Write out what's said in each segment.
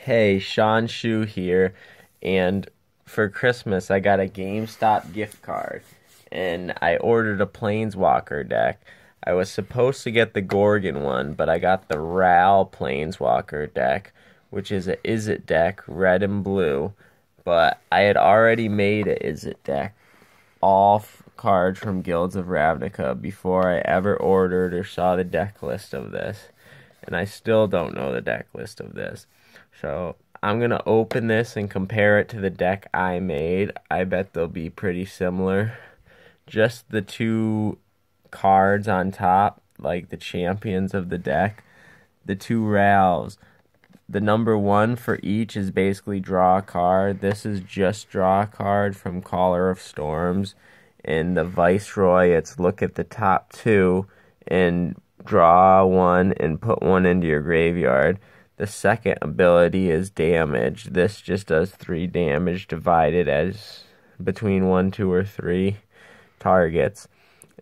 Hey, Sean Shu here, and for Christmas I got a GameStop gift card, and I ordered a Planeswalker deck. I was supposed to get the Gorgon one, but I got the Ral Planeswalker deck, which is a Izzet deck, red and blue, but I had already made a Izzet deck, all cards from Guilds of Ravnica, before I ever ordered or saw the deck list of this, and I still don't know the deck list of this. So I'm going to open this and compare it to the deck I made. I bet they'll be pretty similar. Just the two cards on top, like the champions of the deck. The two Rals. The number one for each is basically draw a card. This is just draw a card from Caller of Storms. And the Viceroy, it's look at the top two and draw one and put one into your graveyard. The second ability is damage. This just does 3 damage divided as between 1, 2, or 3 targets.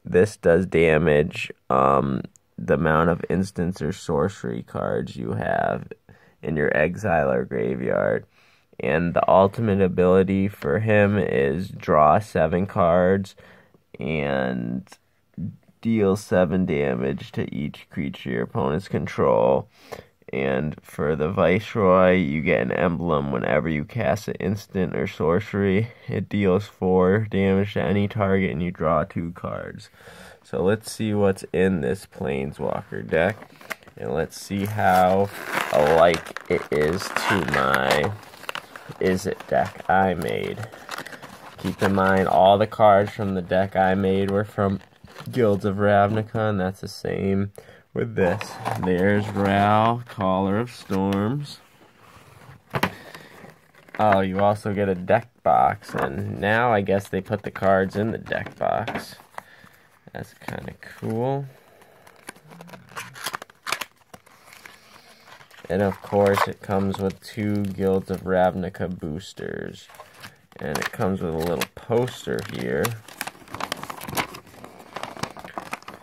This does damage the amount of instants or sorcery cards you have in your exile or graveyard. And the ultimate ability for him is draw 7 cards and deal 7 damage to each creature your opponents control. And for the Viceroy, you get an emblem whenever you cast an instant or sorcery. It deals 4 damage to any target and you draw 2 cards. So let's see what's in this Planeswalker deck. And let's see how alike it is to my Izzet deck I made. Keep in mind, all the cards from the deck I made were from Guilds of Ravnica, and that's the same with this. There's Ral, Caller of Storms. Oh, you also get a deck box, and now I guess they put the cards in the deck box. That's kind of cool. And of course, it comes with 2 Guilds of Ravnica boosters. And it comes with a little poster here.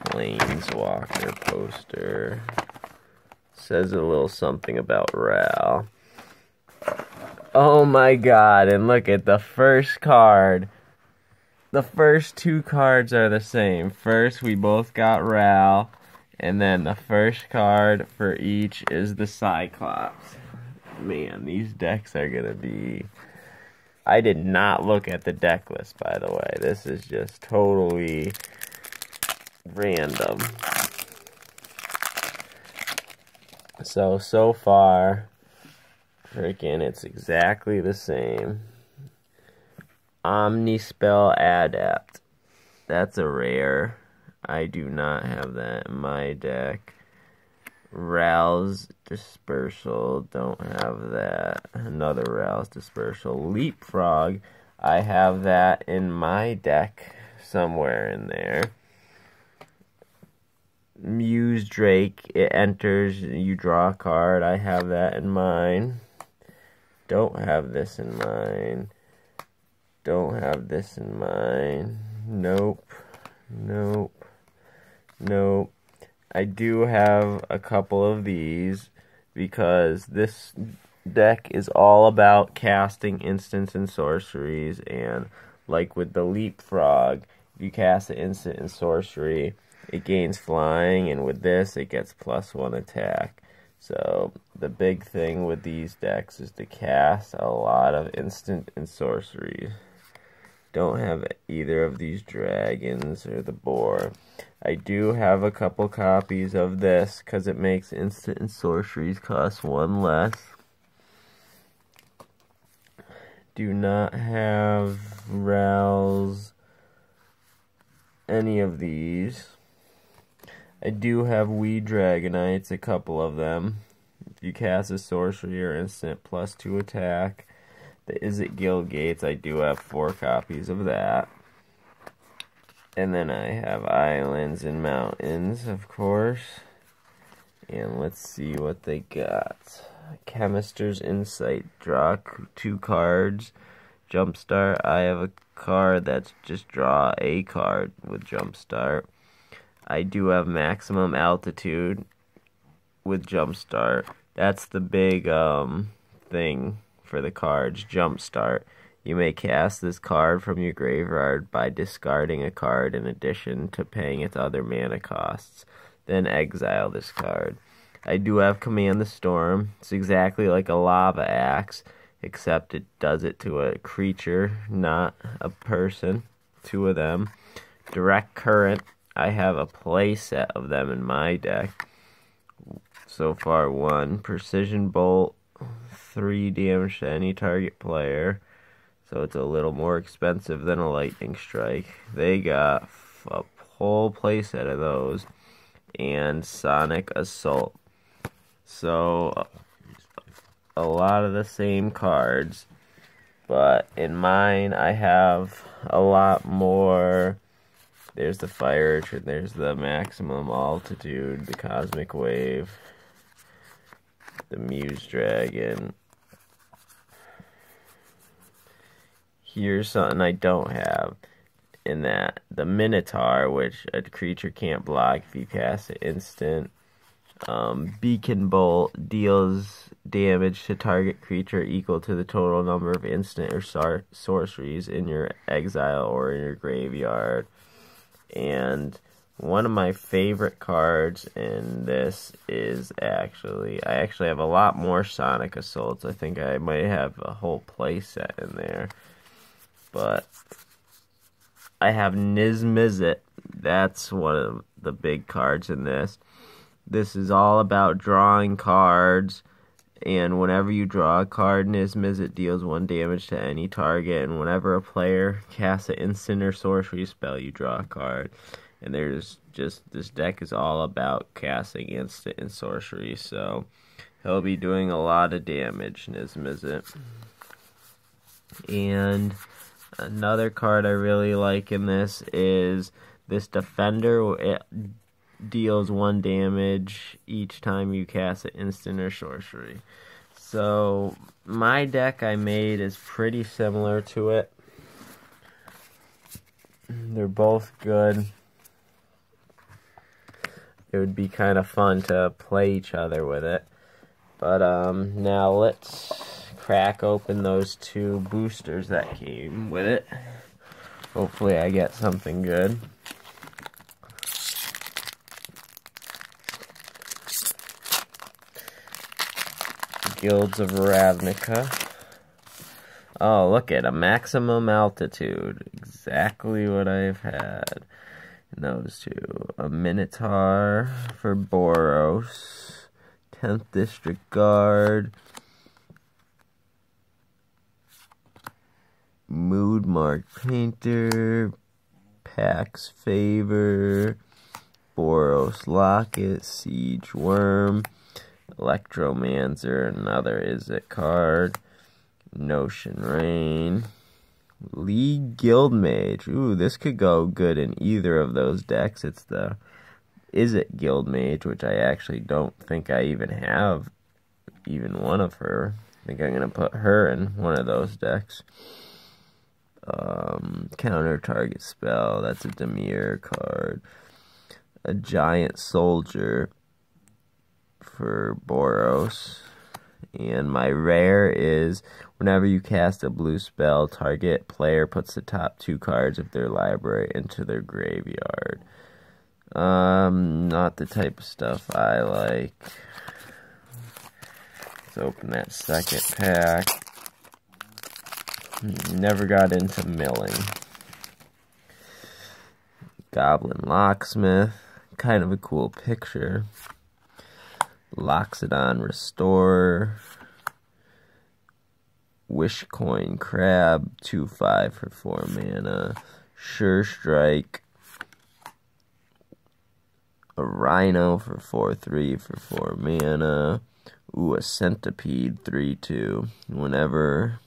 Planeswalker poster. Says a little something about Ral. Oh my god, and look at the first card. The first 2 cards are the same. First, we both got Ral, and then the first card for each is the Cyclops. Man, these decks are gonna be... I did not look at the deck list, by the way. This is just totally random. So far, freaking, it's exactly the same. Omnispell Adept. That's a rare. I do not have that in my deck. Ral's Dispersal. Don't have that. Another Ral's Dispersal. Leapfrog. I have that in my deck somewhere in there. Muse Drake, it enters, you draw a card. I have that in mine. Don't have this in mine. Don't have this in mine. Nope. Nope. Nope. I do have a couple of these because this deck is all about casting instants and sorceries, and like with the Leapfrog, if you cast an instant and sorcery, it gains flying, and with this, it gets +1 attack. So, the big thing with these decks is to cast a lot of instant and sorceries. Don't have either of these dragons or the boar. I do have a couple copies of this, because it makes instant and sorceries cost 1 less. Do not have Ral's, any of these. I do have Weed Dragonites, a couple of them. If you cast a sorcery or instant, +2 attack. The Izzet Guild Gates, I do have 4 copies of that. And then I have Islands and Mountains, of course. And let's see what they got. Chemister's Insight, draw 2 cards. Jumpstart, I have a card that's just draw a card with Jumpstart. I do have Maximum Altitude with Jumpstart. That's the big thing for the cards, Jumpstart. You may cast this card from your graveyard by discarding a card in addition to paying its other mana costs. Then exile this card. I do have Command the Storm. It's exactly like a Lava Axe, except it does it to a creature, not a person. 2 of them. Direct Current. I have a play set of them in my deck. So far 1. Precision Bolt. 3 damage to any target player. So it's a little more expensive than a Lightning Strike. They got a whole playset of those. And Sonic Assault. So a lot of the same cards. But in mine I have a lot more. There's the Fire Urchin, there's the Maximum Altitude, the Cosmic Wave, the Muse Dragon. Here's something I don't have in that. The Minotaur, which a creature can't block if you cast it instant. Beacon Bolt deals damage to target creature equal to the total number of instant or sorceries in your exile or in your graveyard. And one of my favorite cards in this is I actually have a lot more Sonic Assaults. I think I might have a whole play set in there. But I have Izzet. That's one of the big cards in this. This is all about drawing cards. And whenever you draw a card, Izzet deals 1 damage to any target. And whenever a player casts an instant or sorcery spell, you draw a card. And there's just, this deck is all about casting instant and sorcery. So he'll be doing a lot of damage, Izzet. And another card I really like in this is this Defender. It deals 1 damage each time you cast an instant or sorcery. So my deck I made is pretty similar to it. They're both good. It would be kind of fun to play each other with it. But now let's crack open those 2 boosters that came with it. Hopefully I get something good. Guilds of Ravnica. Oh, look at a Maximum Altitude. Exactly what I've had. And those 2. A Minotaur for Boros. 10th District Guard. Mood Mark Painter. Pax Favor. Boros Locket. Siege Worm. Electromancer, another Izzet card. Notion Rain. League Guildmage. Ooh, this could go good in either of those decks. It's the Izzet Guildmage, which I actually don't think I even have even one of her. I think I'm going to put her in one of those decks. Counter target spell. That's a Demir card. A Giant Soldier for Boros. And my rare is whenever you cast a blue spell, target player puts the top 2 cards of their library into their graveyard. Not the type of stuff I like. Let's open that second pack. Never got into milling. Goblin Locksmith. Kind of a cool picture. Loxodon Restorer. Wishcoin Crab, 2/5 for 4 mana. Sure Strike. A Rhino for 4/3 for 4 mana. Ooh, a Centipede, 3/2. Whenever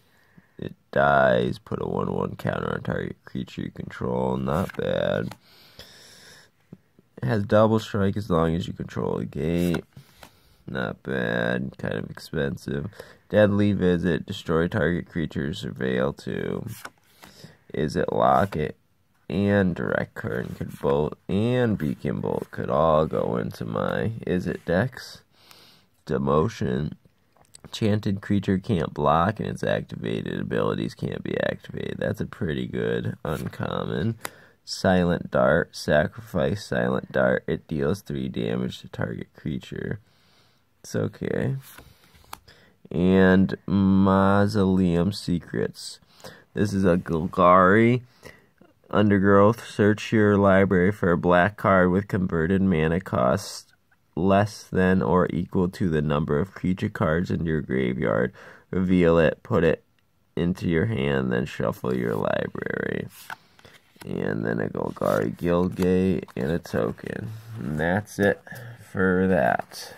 it dies, put a 1/1 counter on target creature you control. Not bad. It has double strike as long as you control a gate. Not bad. Kind of expensive. Deadly Visit. Destroy target creature. Surveil 2. Izzet Locket and Direct Current could both, and Beacon Bolt could all go into my Izzet decks. Demotion. Enchanted creature can't block, and its activated abilities can't be activated. That's a pretty good uncommon. Silent Dart. Sacrifice Silent Dart. It deals 3 damage to target creature. It's okay. And Mausoleum Secrets. This is a Golgari. Undergrowth. Search your library for a black card with converted mana cost less than or equal to the number of creature cards in your graveyard. Reveal it, put it into your hand, then shuffle your library. And then a Golgari Guildgate and a token. And that's it for that.